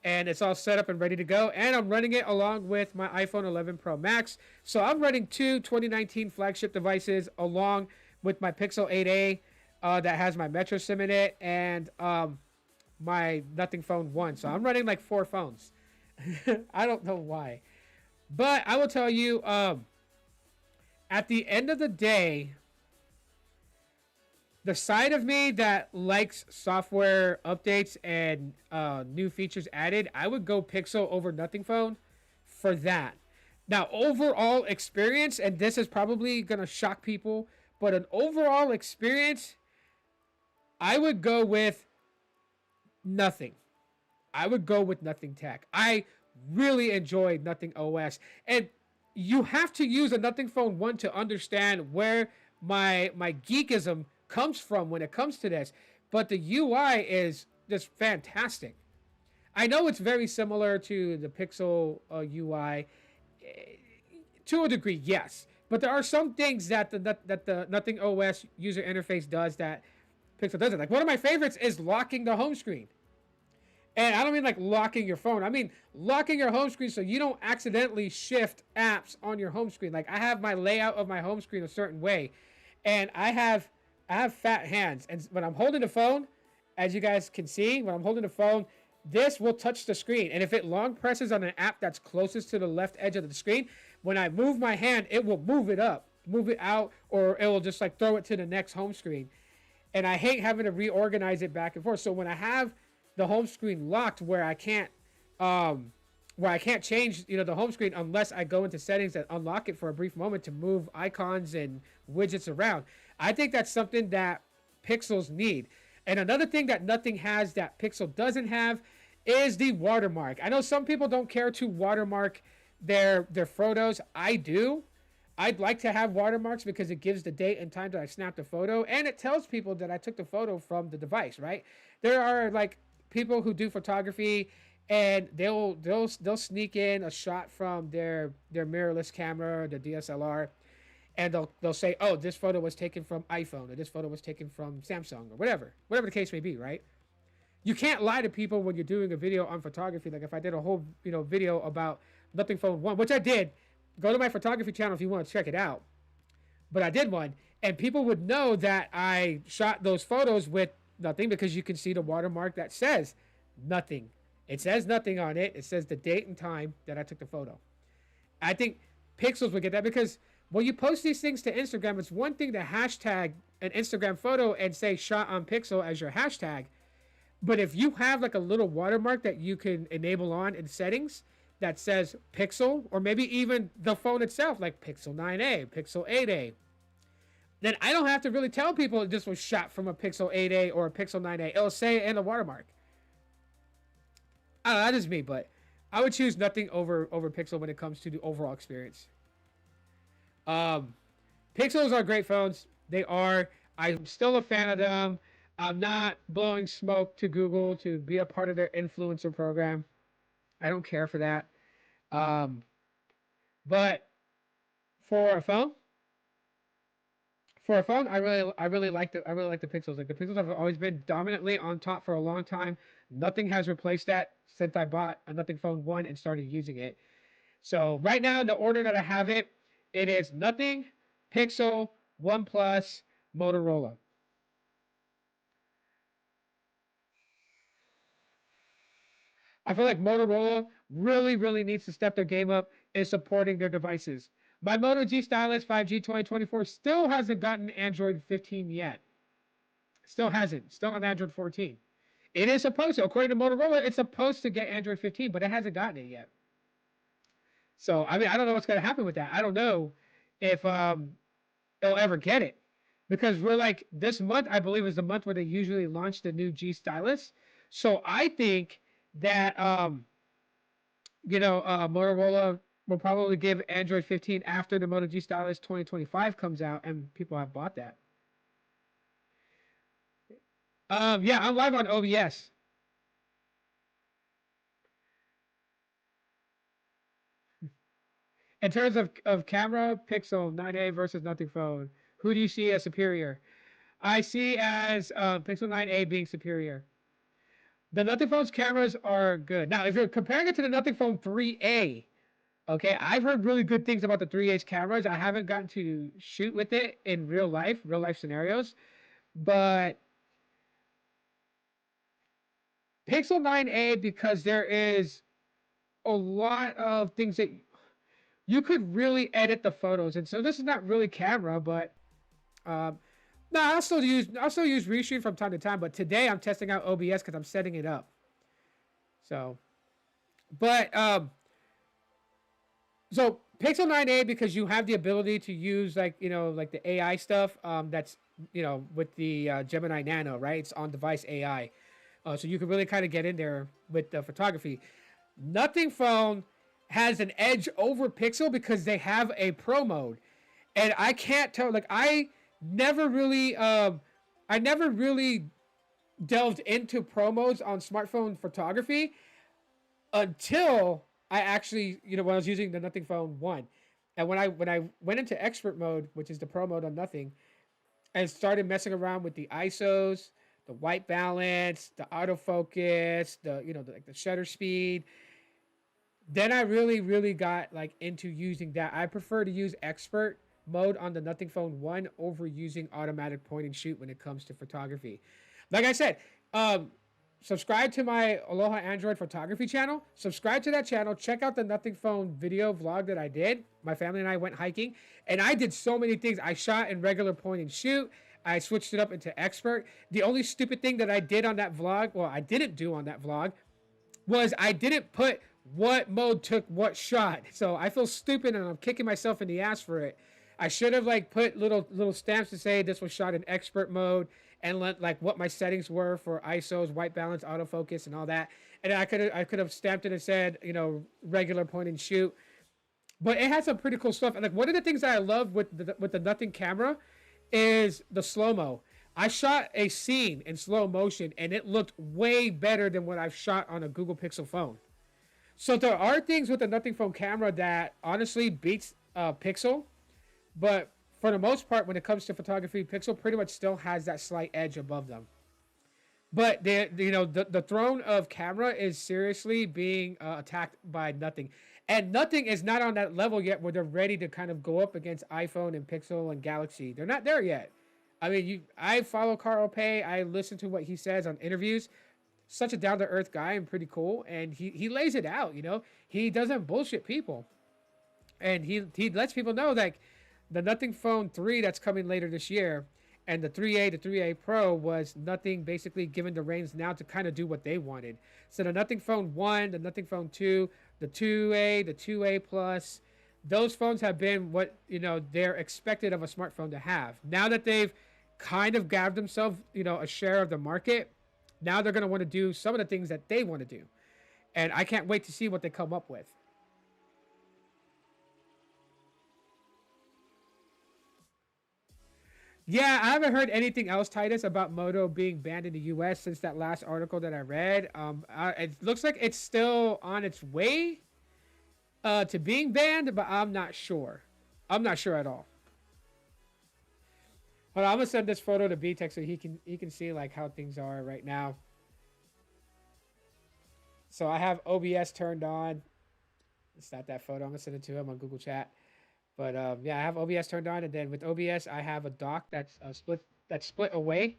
and it's all set up and ready to go. And I'm running it along with my iPhone 11 Pro Max. So I'm running two 2019 flagship devices along with my Pixel 8a that has my Metro SIM in it and my Nothing Phone 1. So I'm running like 4 phones. I don't know why. But I will tell you, at the end of the day, the side of me that likes software updates and new features added, I would go Pixel over Nothing Phone for that. Now, overall experience, and this is probably going to shock people, but an overall experience, I would go with Nothing. I would go with Nothing Tech. I really enjoyed Nothing OS. And you have to use a Nothing Phone 1 to understand where my geekism comes from when it comes to this, but the UI is just fantastic. I know it's very similar to the Pixel UI to a degree, yes, but there are some things that the Nothing OS user interface does that Pixel doesn't. Like one of my favorites is locking the home screen. And I don't mean like locking your phone. I mean locking your home screen so you don't accidentally shift apps on your home screen. Like I have my layout of my home screen a certain way, and I have fat hands, and when I'm holding the phone, as you guys can see, when I'm holding the phone, this will touch the screen. And if it long presses on an app that's closest to the left edge of the screen, when I move my hand, it will move it up, move it out, or it will just like throw it to the next home screen. And I hate having to reorganize it back and forth. So when I have the home screen locked where I can't change, the home screen unless I go into settings and unlock it for a brief moment to move icons and widgets around. I think that's something that Pixels need. And another thing that nothing has that Pixel doesn't have is the watermark. I know some people don't care to watermark their photos. I do. I'd like to have watermarks because it gives the date and time that I snapped the photo, and it tells people that I took the photo from the device, right? There are like people who do photography and they'll sneak in a shot from their mirrorless camera or the DSLR, and they'll say, oh, this photo was taken from iPhone, or this photo was taken from Samsung, or whatever the case may be, right? You can't lie to people when you're doing a video on photography. Like if I did a whole video about Nothing Phone 1, which I did. Go to my photography channel if you want to check it out. But I did one, and people would know that I shot those photos with nothing because you can see the watermark that says nothing. It says nothing on it. It says the date and time that I took the photo. I think Pixels would get that because when you post these things to Instagram, it's one thing to hashtag an Instagram photo and say shot on Pixel as your hashtag. But if you have like a little watermark that you can enable on in settings that says Pixel, or maybe even the phone itself, like Pixel 9a, Pixel 8a, then I don't have to really tell people this was shot from a Pixel 8a or a Pixel 9a. It'll say it in the watermark. I don't know, that is me, but I would choose nothing over Pixel when it comes to the overall experience. Pixels are great phones. They are. I'm still a fan of them. I'm not blowing smoke to Google to be a part of their influencer program. I don't care for that. But for a phone, I really like the Pixels. Like the Pixels have always been dominantly on top for a long time. Nothing has replaced that since I bought a Nothing Phone 1 and started using it. So right now, in the order that I have it, it is Nothing, Pixel, OnePlus, Motorola. I feel like Motorola really needs to step their game up in supporting their devices. My Moto G Stylus 5G 2024 still hasn't gotten Android 15 yet. Still hasn't. Still on Android 14. It is supposed to, according to Motorola, it's supposed to get Android 15, but it hasn't gotten it yet. So, I mean, I don't know what's going to happen with that. I don't know if it'll ever get it. Because we're like, this month, I believe, is the month where they usually launch the new G Stylus. So I think that Motorola will probably give Android 15 after the Moto G Stylus 2025 comes out, and people have bought that. Yeah, I'm live on OBS. In terms of camera, Pixel 9a versus Nothing Phone, who do you see as superior? I see as Pixel 9a being superior. The Nothing Phone's cameras are good. Now, if you're comparing it to the Nothing Phone 3a, okay, I've heard really good things about the 3a's cameras. I haven't gotten to shoot with it in real life scenarios, but Pixel 9a, because there is a lot of things that you could really edit the photos, and so this is not really camera, but no, I'll still use Restream from time to time. But today I'm testing out OBS because I'm setting it up. So, but so Pixel 9a, because you have the ability to use like the AI stuff that's with the Gemini Nano, right? It's on device AI, so you can really kind of get in there with the photography. Nothing Phone has an edge over Pixel because they have a pro mode, and I can't tell. Like I never really delved into pro modes on smartphone photography until I actually, when I was using the Nothing Phone 1. And when I went into expert mode, which is the pro mode on Nothing, and started messing around with the ISOs, the white balance, the autofocus, the shutter speed, then I really got like into using that. I prefer to use expert mode on the Nothing Phone 1 over using automatic point and shoot when it comes to photography. Like I said, subscribe to my Aloha Android photography channel. Subscribe to that channel. Check out the Nothing Phone video vlog that I did. My family and I went hiking, and I did so many things. I shot in regular point and shoot. I switched it up into expert. The only stupid thing that I did on that vlog, well, I didn't do on that vlog, was I didn't put what mode took what shot. So I feel stupid and I'm kicking myself in the ass for it. I should have like put little stamps to say this was shot in expert mode and let like what my settings were for ISOs, white balance, autofocus, and all that. And I could have stamped it and said, you know, regular point and shoot. But it had some pretty cool stuff. And like one of the things that I love with the Nothing camera is the slow mo. I shot a scene in slow motion and it looked way better than what I've shot on a Google Pixel phone. So there are things with the Nothing Phone camera that honestly beats Pixel, but for the most part, when it comes to photography, Pixel pretty much still has that slight edge above them. But the throne of camera is seriously being attacked by Nothing, and Nothing is not on that level yet where they're ready to kind of go up against iPhone and Pixel and Galaxy. They're not there yet. I mean, I follow Carl Pei. I listen to what he says on interviews. Such a down to earth guy and pretty cool, and he lays it out. You know, he doesn't bullshit people, and he lets people know that the Nothing Phone 3 that's coming later this year, and the 3A, the 3A Pro was Nothing basically given the reins now to kind of do what they wanted. So the Nothing Phone 1, the Nothing Phone 2, the 2A, the 2A Plus, those phones have been what, you know, they're expected of a smartphone to have. Now that they've kind of grabbed themselves, you know, a share of the market, now they're going to want to do some of the things that they want to do. And I can't wait to see what they come up with. Yeah, I haven't heard anything else, Titus, about Moto being banned in the U.S. since that last article that I read. It looks like it's still on its way to being banned, but I'm not sure. I'm not sure at all. Hold on, I'm gonna send this photo to B-Tech so he can see like how things are right now. So I have OBS turned on. It's not that photo. I'm gonna send it to him on Google Chat. But yeah, I have OBS turned on, and then with OBS, I have a dock that's split away,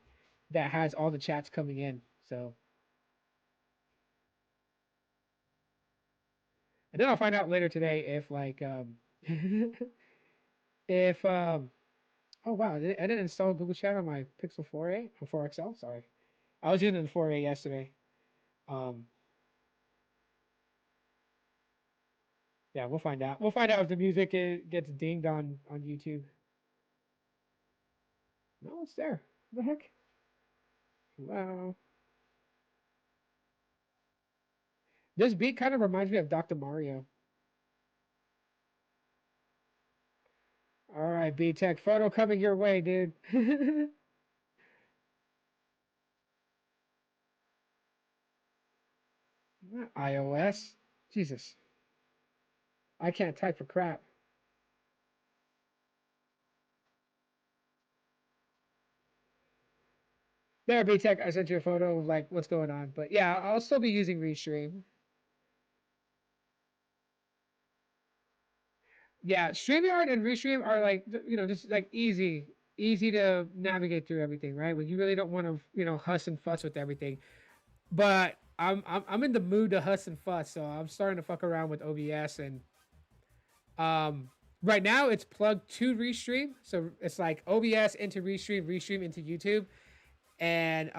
that has all the chats coming in. So, and then I'll find out later today if like if oh wow, I didn't install Google Chat on my Pixel 4a or 4XL. Sorry, I was using the 4a yesterday. Um, yeah, we'll find out. We'll find out if the music gets dinged on YouTube. No, it's there. What the heck? Wow. This beat kind of reminds me of Dr. Mario. All right, B Tech photo coming your way, dude. Not iOS. Jesus, I can't type for crap. There, B Tech. I sent you a photo of like what's going on, but yeah, I'll still be using Restream. Yeah, StreamYard and Restream are like just like easy to navigate through everything, right? When you really don't want to huss and fuss with everything. But I'm in the mood to huss and fuss, so I'm starting to fuck around with OBS and right now it's plugged to Restream, so it's like OBS into Restream, Restream into YouTube, and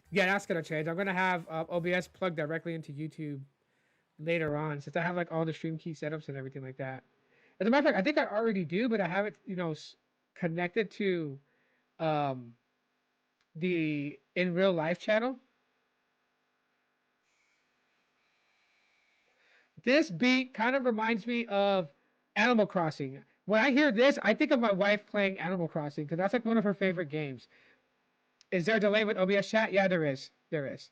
yeah, that's gonna change. I'm gonna have OBS plugged directly into YouTube later on, since I have like all the stream key setups and everything like that. As a matter of fact, I think I already do, but I have it connected to um the in real life channel. This beat kind of reminds me of Animal Crossing. When I hear this, I think of my wife playing Animal Crossing because that's like one of her favorite games. Is there a delay with OBS chat? Yeah, there is. There is.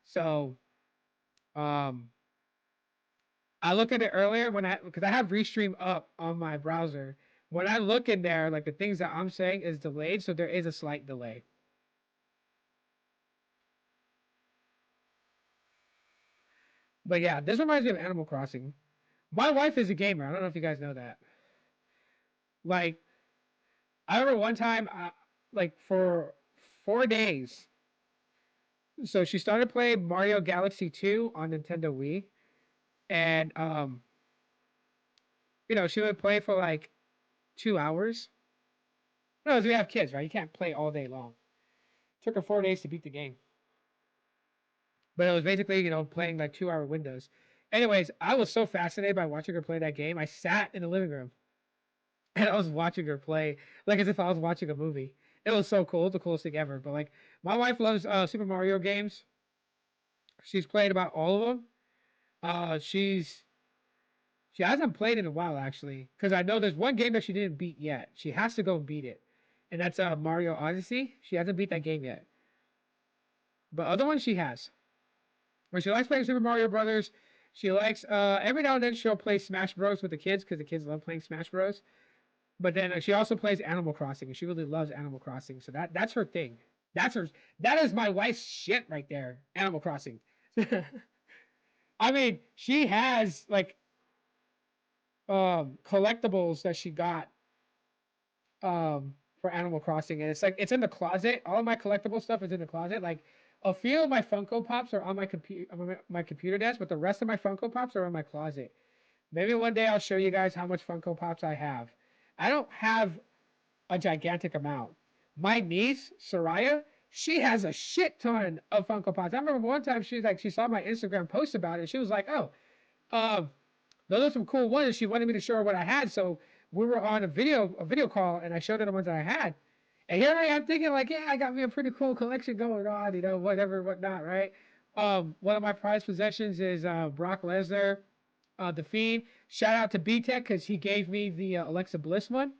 So, um, I looked at it earlier because I have Restream up on my browser. When I look in there, like the things that I'm saying is delayed, so there is a slight delay. But yeah, this reminds me of Animal Crossing. My wife is a gamer. I don't know if you guys know that. Like, I remember one time, like for 4 days, So she started playing Mario Galaxy 2 on Nintendo Wii, and she would play for like 2 hours. No, we have kids, right? You can't play all day long. Took her 4 days to beat the game, but it was basically playing like 2 hour windows. Anyways, I was so fascinated by watching her play that game. I sat in the living room and I was watching her play like as if I was watching a movie. It was so cool, the coolest thing ever. But like, my wife loves Super Mario games. She's played about all of them. She hasn't played in a while actually, because I know there's one game that she didn't beat yet. She has to go and beat it, and that's Mario Odyssey. She hasn't beat that game yet, but other ones she has. Where she likes playing Super Mario Brothers. She likes every now and then she'll play Smash Bros with the kids because the kids love playing Smash Bros. But then she also plays Animal Crossing, and she really loves Animal Crossing. So that's her thing. That's her. That is my wife's shit right there. Animal Crossing. I mean, she has like collectibles that she got for Animal Crossing, and it's in the closet. All of my collectible stuff is in the closet. Like a few of my Funko Pops are on my computer desk, but the rest of my Funko Pops are in my closet. Maybe one day I'll show you guys how much Funko Pops I have. I don't have a gigantic amount. My niece, Soraya, she has a shit ton of Funko Pops. I remember one time she saw my Instagram post about it. She was like, "Oh, um, those are some cool ones." She wanted me to show her what I had, so we were on a video call, and I showed her the ones that I had. And here I am thinking like, yeah, I got me a pretty cool collection going on, whatever, whatnot, right? One of my prized possessions is Brock Lesnar, the Fiend. Shout out to B Tech because he gave me the Alexa Bliss one.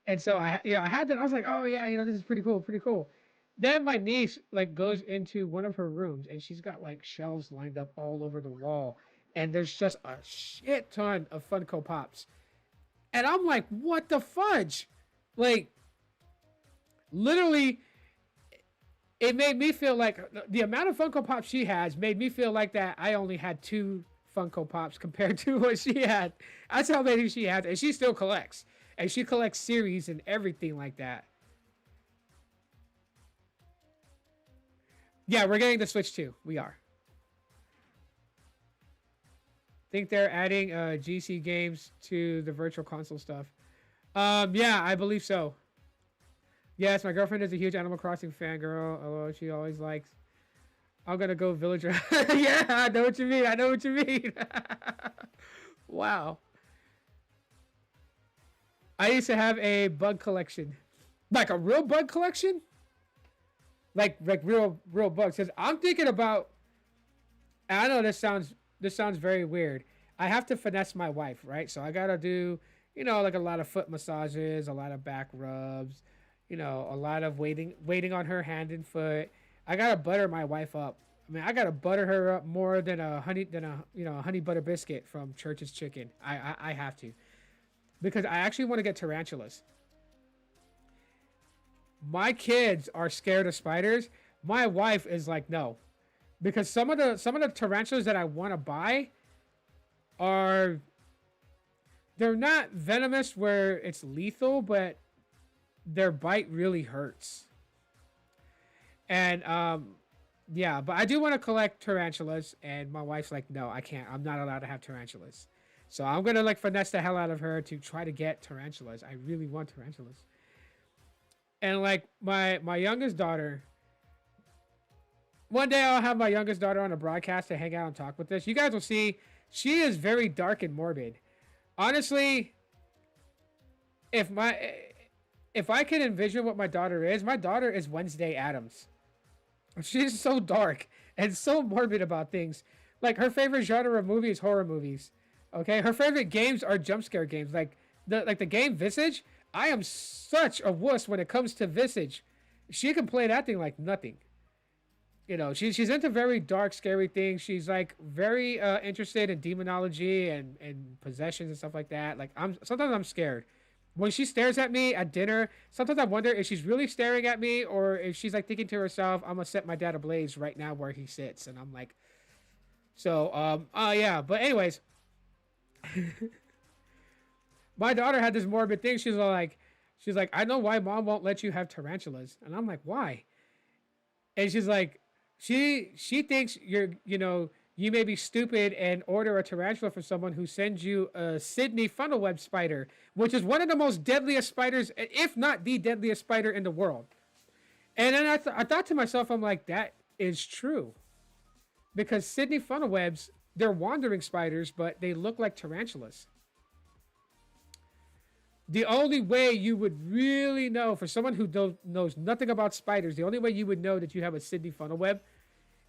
And so I had that. I was like, oh yeah, this is pretty cool, pretty cool. Then my niece like goes into one of her rooms and she's got like shelves lined up all over the wall, and there's just a shit ton of Funko Pops. And I'm like, what the fudge? Like, literally, it made me feel like the amount of Funko Pops she has made me feel like that I only had two Funko Pops compared to what she had. That's how many she had, and she still collects. And she collects series and everything like that. Yeah, we're getting the Switch too. We are. Think they're adding GC games to the virtual console stuff. Yeah, I believe so. Yes, my girlfriend is a huge Animal Crossing fangirl, although she always likes. I'm gonna go villager. Yeah, I know what you mean. I know what you mean. Wow. I used to have a bug collection, like a real bug collection, like real bugs. Because I'm thinking about. I know this sounds very weird. I have to finesse my wife, right? So I gotta do, like a lot of foot massages, a lot of back rubs, a lot of waiting on her hand and foot. I gotta butter my wife up. I mean, I gotta butter her up more than a honey butter biscuit from Church's Chicken. I have to, because I actually want to get tarantulas. My kids are scared of spiders. My wife is like, no, because some of the tarantulas that I want to buy are, they're not venomous where it's lethal, but their bite really hurts. And yeah, but I do want to collect tarantulas, and my wife's like, no, I can't. I'm not allowed to have tarantulas. So I'm gonna like finesse the hell out of her to try to get tarantulas. I really want tarantulas. And like my youngest daughter, one day I'll have my youngest daughter on a broadcast to hang out and talk with us. You guys will see she is very dark and morbid. Honestly, if I can envision what my daughter is Wednesday Addams. She's so dark and so morbid about things. Like her favorite genre of movie is horror movies. Okay, her favorite games are jump scare games. Like the game Visage. I am such a wuss when it comes to Visage. She can play that thing like nothing. She's into very dark, scary things. She's like very interested in demonology and possessions and stuff like that. Like sometimes I'm scared when she stares at me at dinner. Sometimes I wonder if she's really staring at me or if she's like thinking to herself, "I'm gonna set my dad ablaze right now where he sits." And I'm like, so yeah. But anyways, my daughter had this morbid thing. She's like, I know why mom won't let you have tarantulas, and I'm like, why? And she's like, She thinks you may be stupid and order a tarantula from someone who sends you a Sydney funnel web spider, which is one of the most deadliest spiders, if not the deadliest spider in the world. And then I thought to myself, I'm like, that is true. Because Sydney funnel webs, they're wandering spiders, but they look like tarantulas. The only way you would really know, for someone who knows nothing about spiders, the only way you would know that you have a Sydney funnel web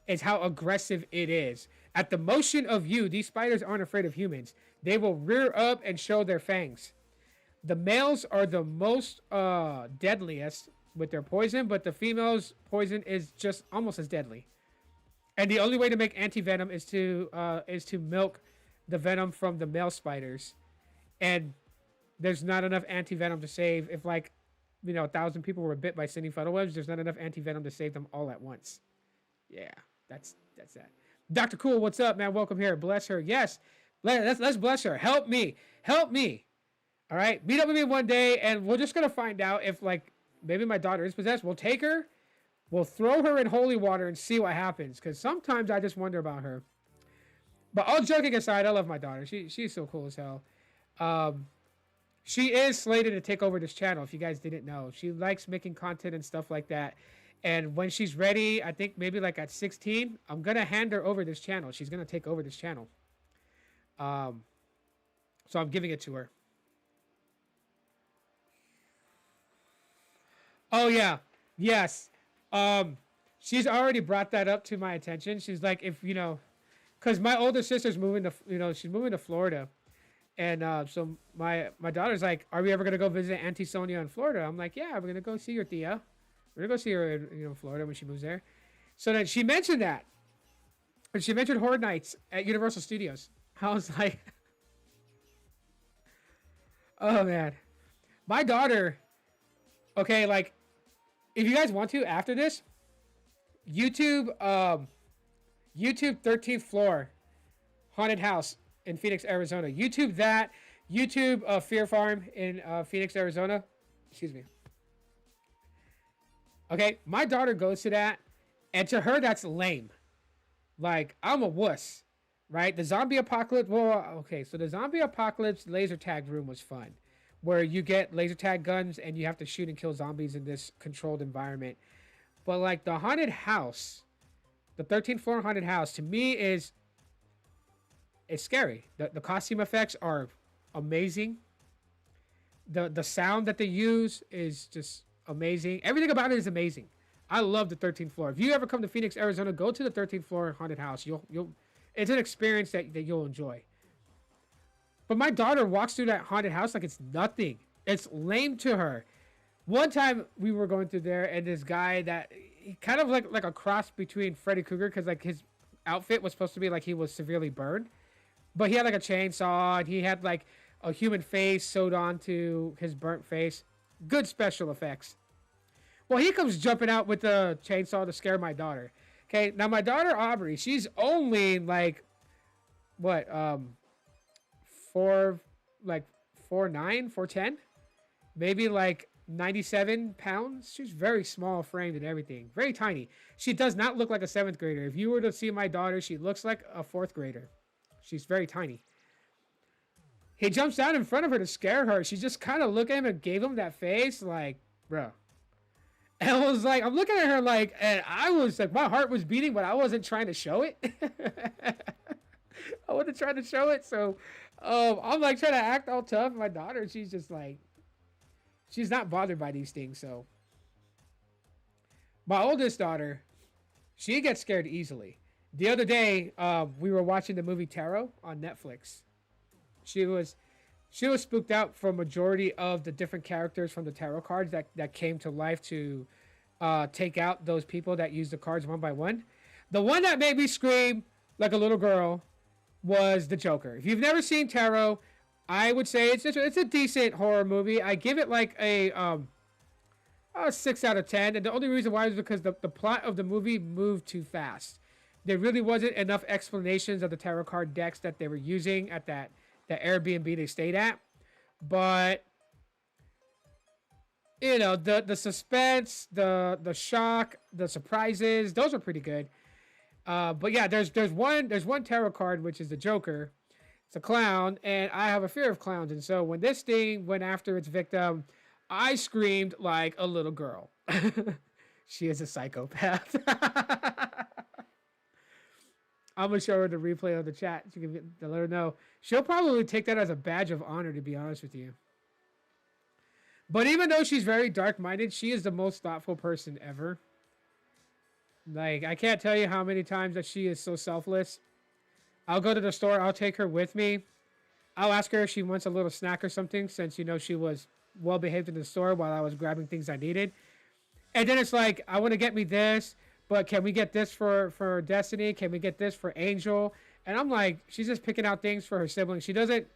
is how aggressive it is. At the motion of you, these spiders aren't afraid of humans. They will rear up and show their fangs. The males are the most deadliest with their poison, but the females' poison is just almost as deadly. And the only way to make anti-venom is to milk the venom from the male spiders. And there's not enough anti-venom to save. If 1,000 people were bit by Sydney funnel webs, there's not enough anti-venom to save them all at once. Yeah, that's that. Dr. Cool, what's up, man? Welcome here. Bless her. Yes, let's bless her. Help me. All right, meet up with me one day, and we're just gonna find out if maybe my daughter is possessed. We'll take her, we'll throw her in holy water and see what happens. Because sometimes I just wonder about her. But all joking aside, I love my daughter. She's so cool as hell. She is slated to take over this channel, if you guys didn't know. She likes making content and stuff like that. And when she's ready, I think maybe at 16, I'm going to hand her over this channel. She's going to take over this channel. So I'm giving it to her. Oh, yeah. Yes. She's already brought that up to my attention. She's like, because my older sister's moving to, she's moving to Florida. And so my daughter's like, are we ever going to go visit Auntie Sonia in Florida? I'm like, yeah, we're going to go see your Thea. We're going to go see her in Florida when she moves there. So then she mentioned that. And she mentioned Horror Nights at Universal Studios. I was like, oh, man. My daughter, okay, if you guys want to, after this, YouTube 13th floor haunted house in Phoenix, Arizona. YouTube that. YouTube Fear Farm in Phoenix, Arizona. Excuse me. Okay, my daughter goes to that, and to her, that's lame. I'm a wuss, right? The zombie apocalypse, so the zombie apocalypse laser tag room was fun, where you get laser tag guns, and you have to shoot and kill zombies in this controlled environment. But, the haunted house, the 13th floor haunted house, to me it's scary. The costume effects are amazing. The sound that they use is just amazing. Everything about it is amazing. I love the 13th floor. If you ever come to Phoenix, Arizona, go to the 13th floor haunted house. It's an experience that you'll enjoy. But my daughter walks through that haunted house like it's nothing. It's lame to her. One time we were going through there, and this guy that kind of like a cross between Freddy Krueger, because his outfit was supposed to be he was severely burned, but he had a chainsaw, and he had a human face sewed onto his burnt face. Good special effects. Well, he comes jumping out with the chainsaw to scare my daughter. Okay, now my daughter Aubrey, she's only 4'9", 4'10", maybe 97 pounds. She's very small framed and everything, very tiny. She does not look like a 7th grader. If you were to see my daughter, she looks like a 4th grader. She's very tiny. He jumps out in front of her to scare her. She just kind of looked at him and gave him that face bro. And I was I'm looking at her and I was my heart was beating, but I wasn't trying to show it. I wasn't trying to show it. So I'm trying to act all tough. My daughter, she's just she's not bothered by these things. So my oldest daughter, she gets scared easily. The other day, we were watching the movie Tarot on Netflix. She was spooked out for a majority of the different characters from the tarot cards that came to life to take out those people that use the cards one by one. The one that made me scream like a little girl was the Joker. If you've never seen Tarot, I would say it's a decent horror movie. I give it a 6 out of 10. And the only reason why is because the plot of the movie moved too fast. There really wasn't enough explanations of the tarot card decks that they were using at that Airbnb they stayed at. But the suspense, the shock, the surprises, those are pretty good. But yeah, there's one tarot card which is the Joker. It's a clown, and I have a fear of clowns. And so when this thing went after its victim, I screamed like a little girl. She is a psychopath. I'm gonna show her the replay of the chat. She can to let her know. She'll probably take that as a badge of honor, to be honest with you. But even though she's very dark-minded, she is the most thoughtful person ever. Like, I can't tell you how many times that she is so selfless. I'll go to the store. I'll take her with me. I'll ask her if she wants a little snack or something, since, you know, she was well behaved in the store while I was grabbing things I needed. And then it's like, I want to get me this, but can we get this for Destiny? Can we get this for Angel? And I'm like, she's just picking out things for her siblings. She doesn't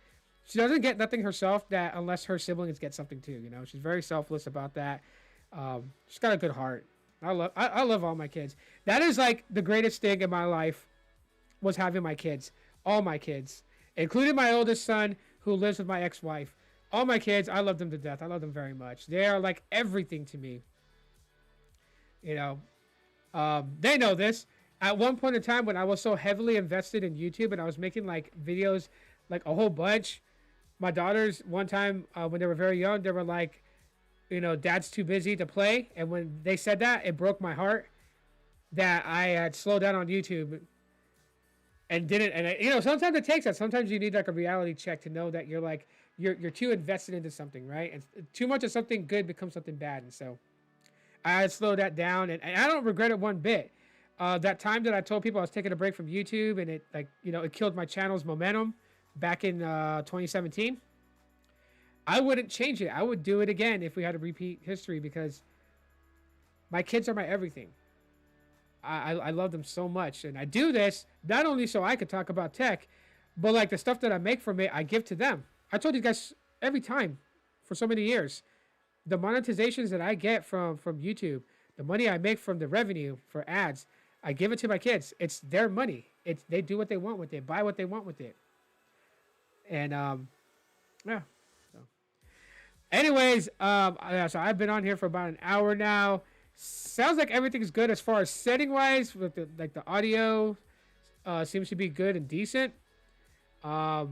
get nothing herself that unless her siblings get something too. You know, she's very selfless about that. She's got a good heart. I love all my kids. That is like the greatest thing in my life was having my kids, all my kids, including my oldest son who lives with my ex-wife. All my kids, I love them to death. I love them very much. They are like everything to me. You know, they know this. At one point in time when I was so heavily invested in YouTube and I was making like videos, like a whole bunch, my daughters one time when they were very young, they were like, you know, Dad's too busy to play. And when they said that, it broke my heart that I had slowed down on YouTube and didn't. And you know, sometimes it takes that. Sometimes you need like a reality check to know that you're like you're too invested into something, right? And too much of something good becomes something bad. And so I had slowed that down, and I don't regret it one bit. That time that I told people I was taking a break from YouTube, and it, like, you know, it killed my channel's momentum back in 2017. I wouldn't change it. I would do it again if we had to repeat history, because my kids are my everything. I love them so much, and I do this not only so I could talk about tech, but like the stuff that I make from it, I give to them. I told you guys every time for so many years, the monetizations that I get from YouTube, the money I make from the revenue for ads, I give it to my kids. It's their money. They do what they want with it, buy what they want with it, and yeah. So, anyways, yeah, so I've been on here for about an hour now. Sounds like everything's good as far as setting wise. With the audio, seems to be good and decent. I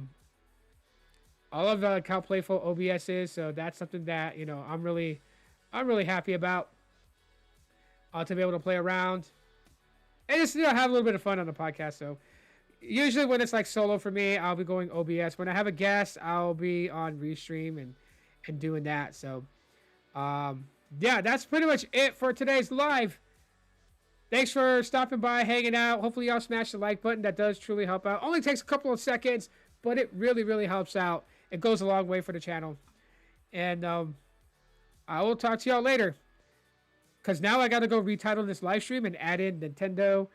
love how playful OBS is, so that's something that, you know, I'm really happy about. To be able to play around and just, you know, have a little bit of fun on the podcast. So usually when it's like solo for me, I'll be going OBS. When I have a guest, I'll be on Restream and doing that. So yeah, that's pretty much it for today's live. Thanks for stopping by, hanging out. Hopefully y'all smash the like button. That does truly help out. Only takes a couple of seconds, but it really helps out. It goes a long way for the channel. And I will talk to y'all later. Because now I got to go retitle this live stream and add in Nintendo